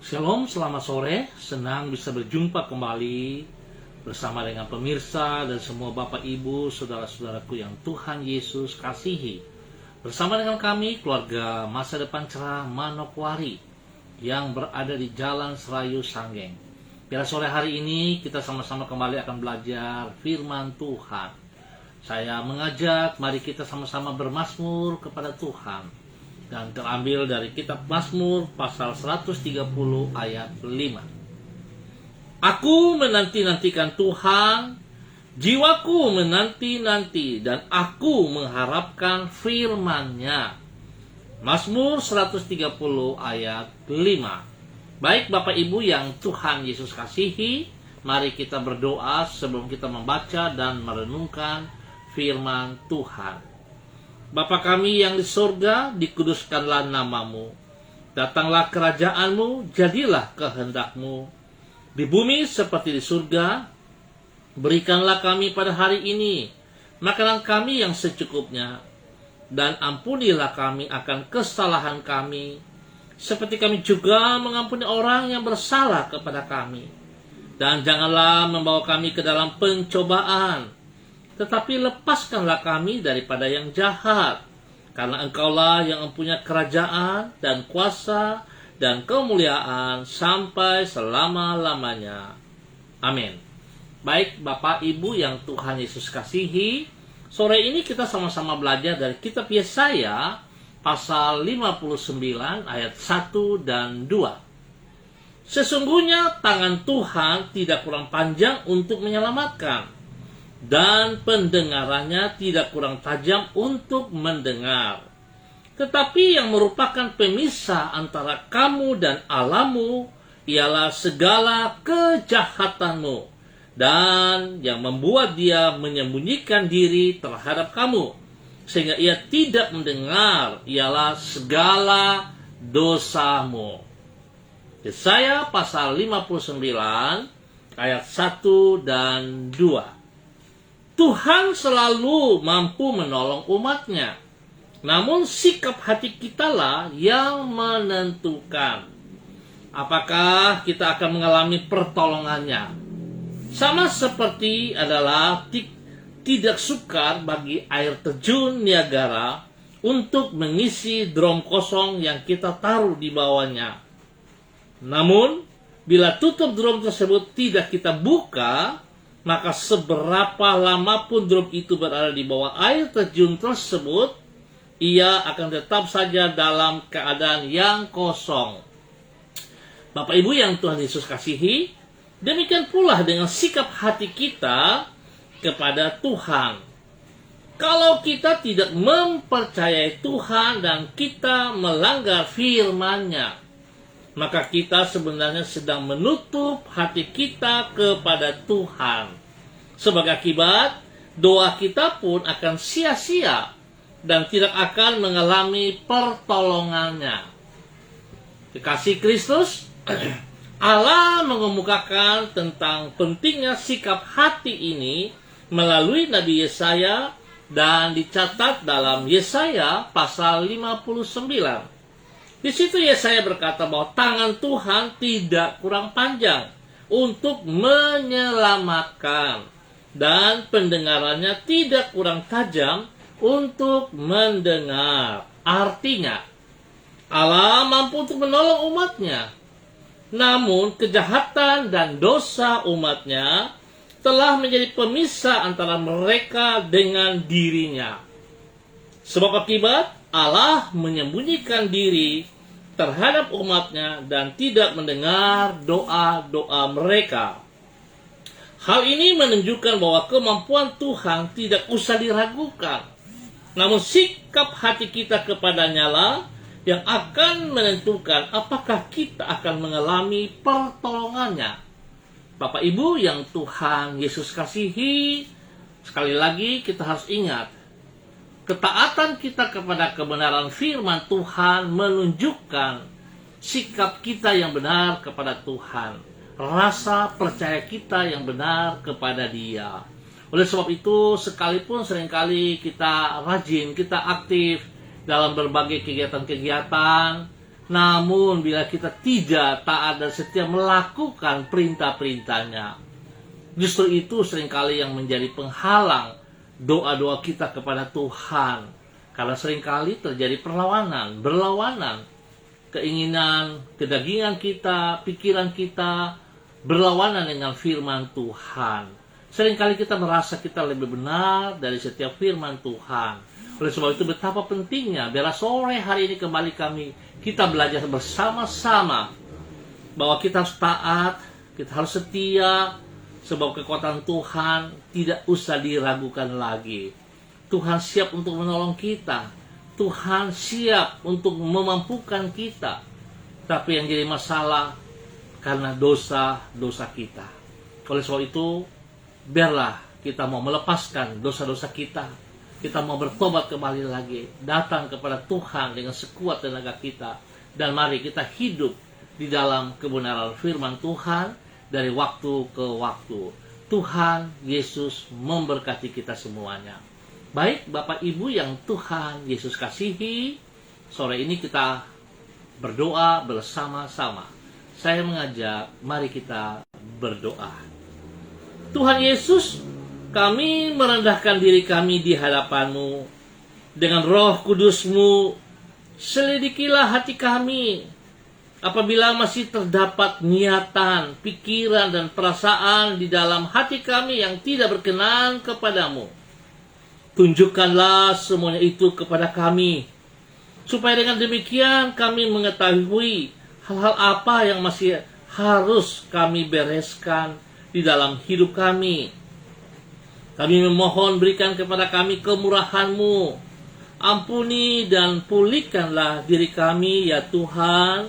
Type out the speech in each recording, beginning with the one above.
Shalom, selamat sore. Senang bisa berjumpa kembali bersama dengan pemirsa dan semua Bapak Ibu, saudara-saudaraku yang Tuhan Yesus kasihi. Bersama dengan kami, keluarga Masa Depan Cerah Manokwari yang berada di Jalan Serayu Sanggeng. Pada sore hari ini kita sama-sama kembali akan belajar firman Tuhan. Saya mengajak, mari kita sama-sama bermazmur kepada Tuhan. Dan terambil dari kitab Mazmur pasal 130 ayat 5. Aku menanti-nantikan Tuhan, jiwaku menanti-nanti, dan aku mengharapkan firman-Nya. Mazmur 130 ayat 5. Baik Bapak Ibu yang Tuhan Yesus kasihi, mari kita berdoa sebelum kita membaca dan merenungkan firman Tuhan. Bapa kami yang di surga, dikuduskanlah namamu. Datanglah kerajaanmu, jadilah kehendak-mu. Di bumi seperti di surga, berikanlah kami pada hari ini makanan kami yang secukupnya. Dan ampunilah kami akan kesalahan kami, seperti kami juga mengampuni orang yang bersalah kepada kami. Dan janganlah membawa kami ke dalam pencobaan, tetapi lepaskanlah kami daripada yang jahat. Karena Engkaulah yang mempunyai kerajaan dan kuasa dan kemuliaan sampai selama-lamanya. Amin. Baik Bapak Ibu yang Tuhan Yesus kasihi, sore ini kita sama-sama belajar dari kitab Yesaya pasal 59 ayat 1 dan 2. Sesungguhnya tangan Tuhan tidak kurang panjang untuk menyelamatkan, dan pendengarannya tidak kurang tajam untuk mendengar. Tetapi yang merupakan pemisah antara kamu dan Allahmu ialah segala kejahatanmu, dan yang membuat dia menyembunyikan diri terhadap kamu, sehingga ia tidak mendengar ialah segala dosamu. Yesaya pasal 59 ayat 1 dan 2. Tuhan selalu mampu menolong umatnya, namun sikap hati kitalah yang menentukan apakah kita akan mengalami pertolongannya. Sama seperti adalah tidak sukar bagi air terjun Niagara untuk mengisi drum kosong yang kita taruh di bawahnya. Namun, bila tutup drum tersebut tidak kita buka, maka seberapa lama pun drum itu berada di bawah air terjun tersebut, ia akan tetap saja dalam keadaan yang kosong. Bapak Ibu yang Tuhan Yesus kasihi, demikian pula dengan sikap hati kita kepada Tuhan. Kalau kita tidak mempercayai Tuhan dan kita melanggar firman-Nya, maka kita sebenarnya sedang menutup hati kita kepada Tuhan. Sebagai akibat, doa kita pun akan sia-sia dan tidak akan mengalami pertolongannya. Kekasih Kristus, Allah mengemukakan tentang pentingnya sikap hati ini melalui Nabi Yesaya dan dicatat dalam Yesaya pasal 59. Di situ Yesaya berkata bahwa tangan Tuhan tidak kurang panjang untuk menyelamatkan, dan pendengarannya tidak kurang tajam untuk mendengar. Artinya, Allah mampu untuk menolong umatnya, namun kejahatan dan dosa umatnya telah menjadi pemisah antara mereka dengan dirinya. Sebab akibat, Allah menyembunyikan diri terhadap umatnya dan tidak mendengar doa-doa mereka. Hal ini menunjukkan bahwa kemampuan Tuhan tidak usah diragukan, namun sikap hati kita kepadanya lah yang akan menentukan apakah kita akan mengalami pertolongannya. Bapak Ibu yang Tuhan Yesus kasihi, sekali lagi kita harus ingat, ketaatan kita kepada kebenaran firman Tuhan menunjukkan sikap kita yang benar kepada Tuhan, rasa percaya kita yang benar kepada Dia. Oleh sebab itu, sekalipun seringkali kita rajin, kita aktif dalam berbagai kegiatan-kegiatan, Namun bila kita tidak taat dan setia melakukan perintah-perintahnya, justru itu seringkali yang menjadi penghalang doa-doa kita kepada Tuhan. Karena seringkali terjadi berlawanan. Keinginan, kedagingan kita, pikiran kita berlawanan dengan firman Tuhan. Seringkali kita merasa kita lebih benar dari setiap firman Tuhan. Oleh sebab itu betapa pentingnya biarlah sore hari ini kembali kita belajar bersama-sama bahwa kita harus taat, kita harus setia, sebab kekuatan Tuhan tidak usah diragukan lagi. Tuhan siap untuk menolong kita. Tuhan siap untuk memampukan kita. Tapi yang jadi masalah karena dosa-dosa kita. Oleh sebab itu, biarlah kita mau melepaskan dosa-dosa kita. Kita mau bertobat kembali lagi. Datang kepada Tuhan dengan sekuat tenaga kita. Dan mari kita hidup di dalam kebenaran firman Tuhan dari waktu ke waktu. Tuhan Yesus memberkati kita semuanya. Baik Bapak Ibu yang Tuhan Yesus kasihi, sore ini kita berdoa bersama-sama. Saya mengajak, mari kita berdoa. Tuhan Yesus, kami merendahkan diri kami di hadapan-Mu. Dengan Roh Kudus-Mu, selidikilah hati kami. Apabila masih terdapat niatan, pikiran, dan perasaan di dalam hati kami yang tidak berkenan kepadamu, tunjukkanlah semuanya itu kepada kami, supaya dengan demikian kami mengetahui hal-hal apa yang masih harus kami bereskan di dalam hidup kami. Kami memohon berikan kepada kami kemurahan-Mu. Ampuni dan pulihkanlah diri kami ya Tuhan,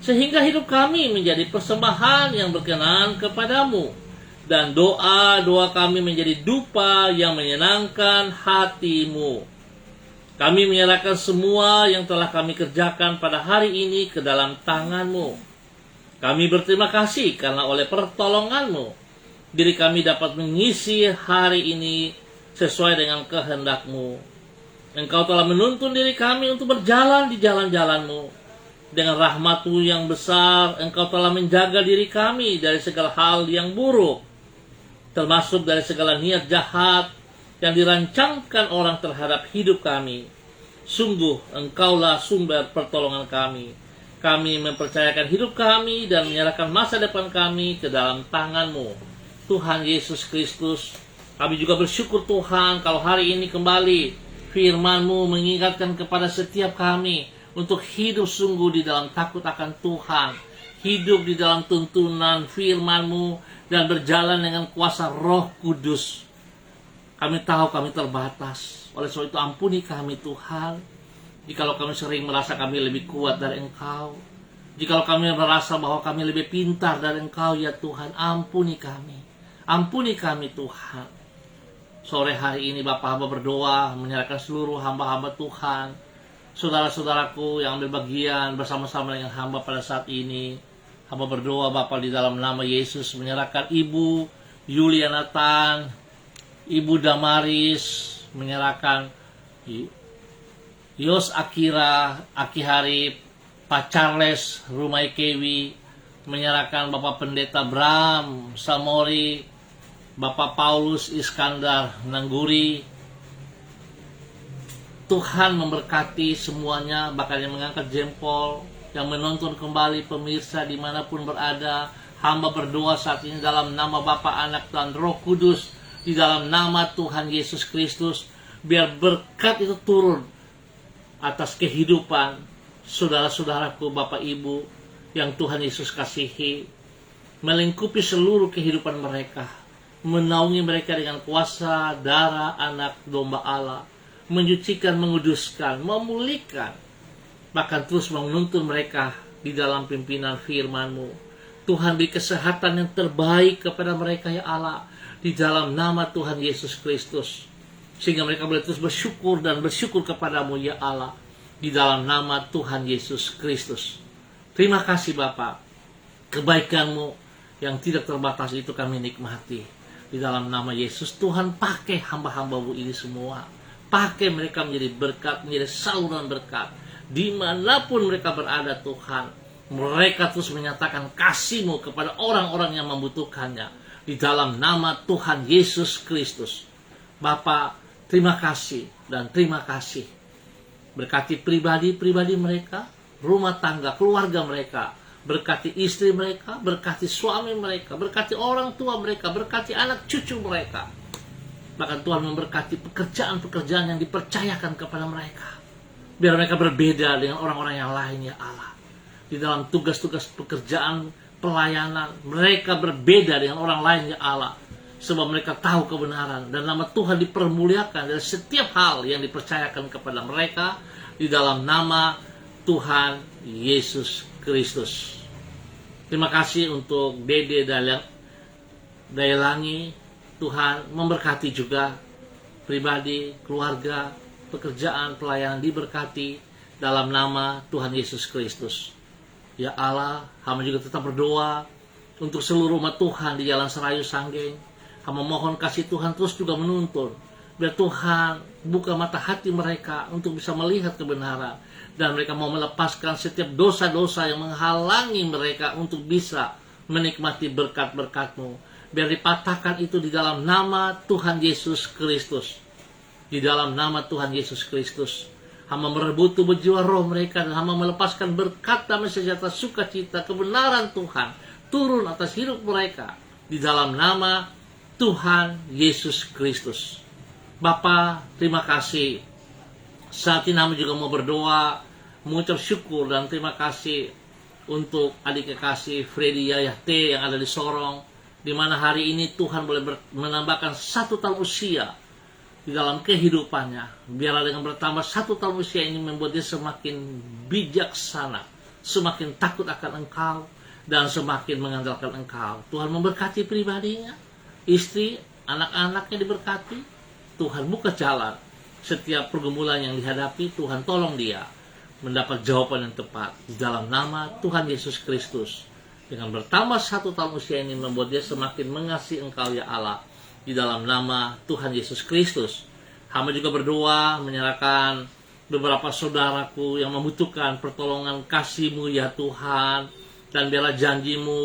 sehingga hidup kami menjadi persembahan yang berkenan kepadamu. Dan doa-doa kami menjadi dupa yang menyenangkan hati-Mu. Kami menyerahkan semua yang telah kami kerjakan pada hari ini ke dalam tangan-Mu. Kami berterima kasih karena oleh pertolongan-Mu, diri kami dapat mengisi hari ini sesuai dengan kehendak-Mu. Engkau telah menuntun diri kami untuk berjalan di jalan-jalan-Mu. Dengan rahmat-Mu yang besar, Engkau telah menjaga diri kami dari segala hal yang buruk, termasuk dari segala niat jahat yang dirancangkan orang terhadap hidup kami. Sungguh Engkaulah sumber pertolongan kami. Kami mempercayakan hidup kami dan menyerahkan masa depan kami ke dalam tangan-Mu, Tuhan Yesus Kristus. Kami juga bersyukur Tuhan kalau hari ini kembali firman-Mu mengingatkan kepada setiap kami untuk hidup sungguh di dalam takut akan Tuhan, hidup di dalam tuntunan firman-Mu, dan berjalan dengan kuasa Roh Kudus. Kami tahu kami terbatas. Oleh sebab itu ampuni kami Tuhan. Jikalau kami sering merasa kami lebih kuat dari Engkau, jikalau kami merasa bahwa kami lebih pintar dari Engkau ya Tuhan, ampuni kami. Ampuni kami Tuhan. Sore hari ini Bapak hamba berdoa menyerahkan seluruh hamba-hamba Tuhan, saudara-saudaraku yang ambil bagian bersama-sama dengan hamba pada saat ini. Hamba berdoa Bapa di dalam nama Yesus menyerahkan Ibu Yuliana Tan, Ibu Damaris, menyerahkan Yos Akira, Aki Harip, Pak Charles Rumai Kewi, menyerahkan Bapak Pendeta Bram Samori, Bapak Paulus Iskandar Nangguri. Tuhan memberkati semuanya, bahkan yang mengangkat jempol, yang menonton kembali pemirsa dimanapun berada. Hamba berdoa saat ini dalam nama Bapa, Anak, dan Roh Kudus, di dalam nama Tuhan Yesus Kristus, biar berkat itu turun atas kehidupan saudara-saudaraku, Bapak Ibu yang Tuhan Yesus kasihi, melingkupi seluruh kehidupan mereka, menaungi mereka dengan kuasa darah Anak Domba Allah, menyucikan, menguduskan, memulihkan, bahkan terus menuntun mereka di dalam pimpinan firman-Mu. Tuhan beri kesehatan yang terbaik kepada mereka ya Allah, di dalam nama Tuhan Yesus Kristus, sehingga mereka boleh terus bersyukur dan bersyukur kepadamu ya Allah, di dalam nama Tuhan Yesus Kristus. Terima kasih Bapa, kebaikan-Mu yang tidak terbatas itu kami nikmati. Di dalam nama Yesus, Tuhan pakai hamba-hamba-Mu ini semua, pakai mereka menjadi berkat, menjadi saluran berkat. dimanapun mereka berada Tuhan, mereka terus menyatakan kasih-Mu kepada orang-orang yang membutuhkannya. Di dalam nama Tuhan Yesus Kristus. Bapa, terima kasih dan terima kasih. Berkati pribadi-pribadi mereka, rumah tangga, keluarga mereka. Berkati istri mereka, berkati suami mereka, berkati orang tua mereka, berkati anak cucu mereka. Bahkan Tuhan memberkati pekerjaan-pekerjaan yang dipercayakan kepada mereka. Biar mereka berbeda dengan orang-orang yang lain, ya Allah. Di dalam tugas-tugas pekerjaan, pelayanan, mereka berbeda dengan orang lain, ya Allah. Sebab mereka tahu kebenaran dan nama Tuhan dipermuliakan dari setiap hal yang dipercayakan kepada mereka di dalam nama Tuhan Yesus Kristus. Terima kasih untuk Dede Dayalangi. Tuhan memberkati juga pribadi, keluarga, pekerjaan, pelayanan diberkati dalam nama Tuhan Yesus Kristus. Ya Allah, hamba juga tetap berdoa untuk seluruh umat Tuhan di Jalan Serayu Sanggeng. Hamba mohon kasih Tuhan terus juga menuntun. Biar Tuhan buka mata hati mereka untuk bisa melihat kebenaran. Dan mereka mau melepaskan setiap dosa-dosa yang menghalangi mereka untuk bisa menikmati berkat-berkat-Mu. Biar dipatahkan itu di dalam nama Tuhan Yesus Kristus. Di dalam nama Tuhan Yesus Kristus. Hamba merebut tubuh jiwa roh mereka. Dan hamba melepaskan berkat damai sejahtera sukacita kebenaran Tuhan turun atas hidup mereka. Di dalam nama Tuhan Yesus Kristus. Bapa, terima kasih. Saat ini kami juga mau berdoa, mengucap syukur dan terima kasih untuk adik kekasih Freddy Yayate yang ada di Sorong, di mana hari ini Tuhan boleh menambahkan 1 tahun usia di dalam kehidupannya. Biarlah dengan bertambah 1 tahun usia ini membuat dia semakin bijaksana, semakin takut akan Engkau, dan semakin mengandalkan Engkau. Tuhan memberkati pribadinya, istri, anak-anaknya diberkati. Tuhan buka jalan. Setiap pergumulan yang dihadapi, Tuhan tolong dia mendapat jawaban yang tepat. Di dalam nama Tuhan Yesus Kristus. Dengan bertambah 1 tahun usia ini membuat dia semakin mengasihi Engkau, ya Allah. Di dalam nama Tuhan Yesus Kristus. Hamba juga berdoa menyerahkan beberapa saudaraku yang membutuhkan pertolongan kasih-Mu, ya Tuhan. Dan biarlah janji-Mu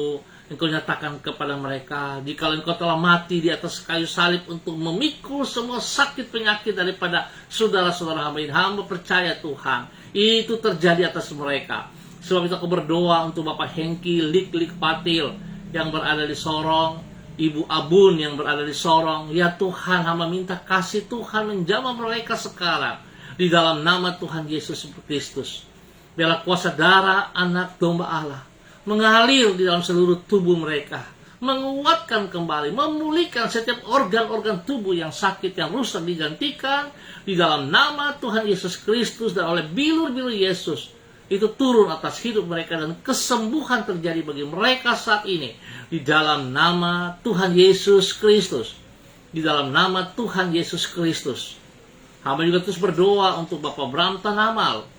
Engkau nyatakan kepada mereka, jika Engkau telah mati di atas kayu salib untuk memikul semua sakit penyakit daripada saudara-saudara hamba ini. Hamba percaya Tuhan, itu terjadi atas mereka. Sebab itu aku berdoa untuk Bapak Hengki Lik Patil yang berada di Sorong, Ibu Abun yang berada di Sorong. Ya Tuhan, hamba minta kasih Tuhan menjamah mereka sekarang. Di dalam nama Tuhan Yesus Kristus. Biarlah kuasa darah anak domba Allah mengalir di dalam seluruh tubuh mereka, menguatkan kembali, memulihkan setiap organ-organ tubuh yang sakit, yang rusak digantikan di dalam nama Tuhan Yesus Kristus. Dan oleh bilur-bilur Yesus itu turun atas hidup mereka dan kesembuhan terjadi bagi mereka saat ini di dalam nama Tuhan Yesus Kristus. Di dalam nama Tuhan Yesus Kristus. Hamba juga terus berdoa untuk Bapak Bram Tanamal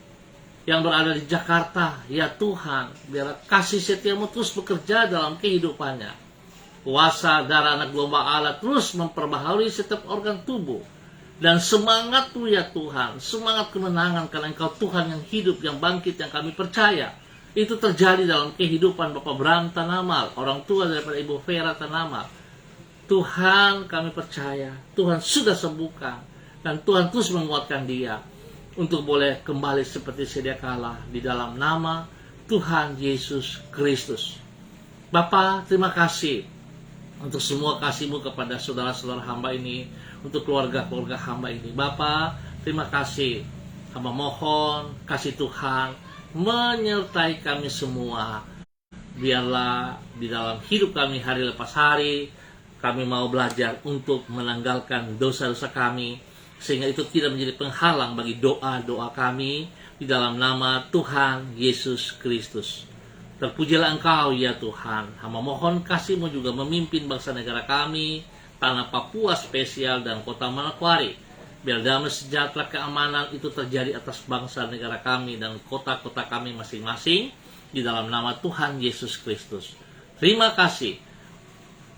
yang berada di Jakarta. Ya Tuhan, biarlah kasih setia-Mu terus bekerja dalam kehidupannya. Kuasa darah anak domba Allah terus memperbaharui setiap organ tubuh. Dan semangat-Mu, ya Tuhan, semangat kemenangan karena Engkau Tuhan yang hidup, yang bangkit, yang kami percaya. Itu terjadi dalam kehidupan Bapak Bram Tanamal, orang tua daripada Ibu Vera Tanamal. Tuhan, kami percaya, Tuhan sudah sembuhkan. Dan Tuhan terus menguatkan dia untuk boleh kembali seperti sedia kala di dalam nama Tuhan Yesus Kristus. Bapa, terima kasih untuk semua kasih-Mu kepada saudara-saudara hamba ini, untuk keluarga-keluarga hamba ini. Bapa, terima kasih. Hamba mohon kasih Tuhan menyertai kami semua. Biarlah di dalam hidup kami hari lepas hari, kami mau belajar untuk menanggalkan dosa-dosa kami, sehingga itu tidak menjadi penghalang bagi doa-doa kami di dalam nama Tuhan Yesus Kristus. Terpujilah Engkau, ya Tuhan. Hamba mohon kasih-Mu juga memimpin bangsa negara kami, tanah Papua spesial dan kota Manokwari. Biar damai sejahtera keamanan itu terjadi atas bangsa negara kami dan kota-kota kami masing-masing di dalam nama Tuhan Yesus Kristus. Terima kasih.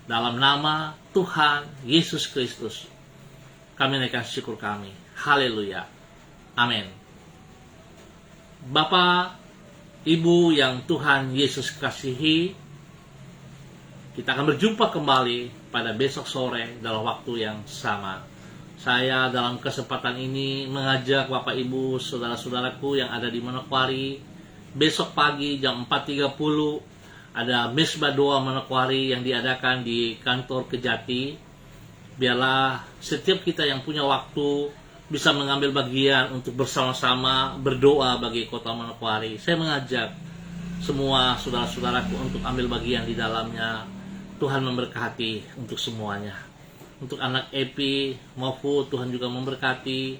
Dalam nama Tuhan Yesus Kristus kami naikkan syukur kami. Haleluya. Amin. Bapak, Ibu yang Tuhan Yesus kasihi, kita akan berjumpa kembali pada besok sore dalam waktu yang sama. Saya dalam kesempatan ini mengajak Bapak Ibu, saudara-saudaraku yang ada di Manokwari, besok pagi jam 4.30 ada Mesbah Doa Manokwari yang diadakan di kantor Kejati. Biarlah setiap kita yang punya waktu bisa mengambil bagian untuk bersama-sama berdoa bagi kota Manokwari. Saya mengajak semua saudara-saudaraku untuk ambil bagian di dalamnya. Tuhan memberkati untuk semuanya. Untuk anak Epi, Mofu, Tuhan juga memberkati.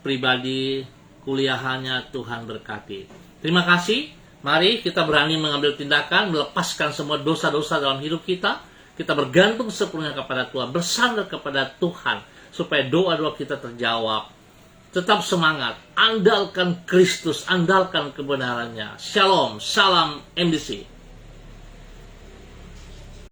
Pribadi, kuliahannya Tuhan berkati. Terima kasih. Mari kita berani mengambil tindakan, melepaskan semua dosa-dosa dalam hidup kita. Kita bergantung sepenuhnya kepada Tuhan, bersandar kepada Tuhan, supaya doa-doa kita terjawab. Tetap semangat, andalkan Kristus, andalkan kebenarannya. Shalom, salam MDC.